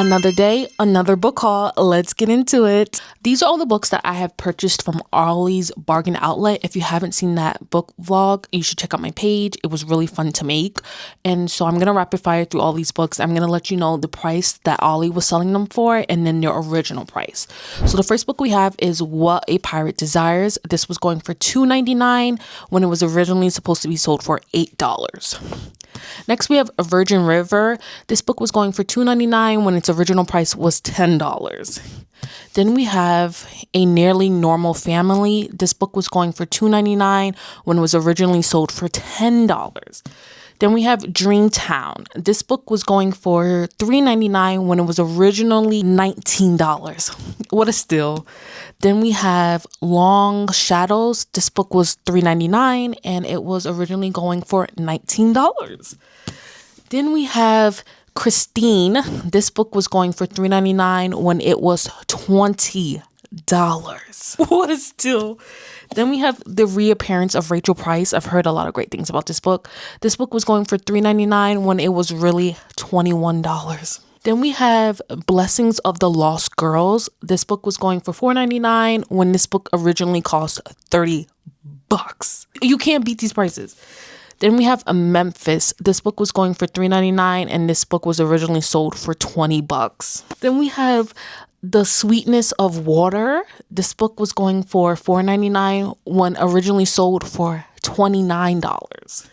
Another day, another book haul. Let's get into it. These are all the books that I have purchased from Ollie's Bargain Outlet. If you haven't seen that book vlog, you should check out my page. It was really fun to make. And so I'm going to rapid fire through all these books. I'm going to let you know the price that Ollie was selling them for and then their original price. So the first book we have is What a Pirate Desires. This was going for $2.99 when it was originally supposed to be sold for $8. Next, we have A Virgin River. This book was going for $2.99 when its original price was $10. Then we have A Nearly Normal Family. This book was going for $2.99 when it was originally sold for $10. Then we have Dreamtown. This book was going for $3.99 when it was originally $19. What a steal. Then we have Long Shadows. This book was $3.99 and it was originally going for $19. Then we have Christine. This book was going for $3.99 when it was $20. What a steal. Then we have The Reappearance of Rachel Price. I've heard a lot of great things about this book. This book was going for $3.99 when it was really $21. Then we have Blessings of the Lost Girls. This book was going for $4.99 when this book originally cost $30. You can't beat these prices. Then we have Memphis. This book was going for $3.99 and this book was originally sold for $20. Then we have The Sweetness of Water. This book was going for $4.99 when originally sold for $29.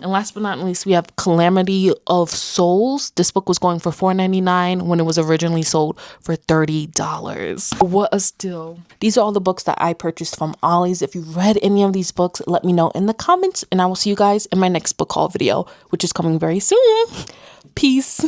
And last but not least, we have Calamity of Souls. This book was going for $4.99 when it was originally sold for $30. What a steal. These are all the books that I purchased from Ollie's. If you read any of these books, let me know in the comments and I will see you guys in my next book haul video, which is coming very soon. Peace.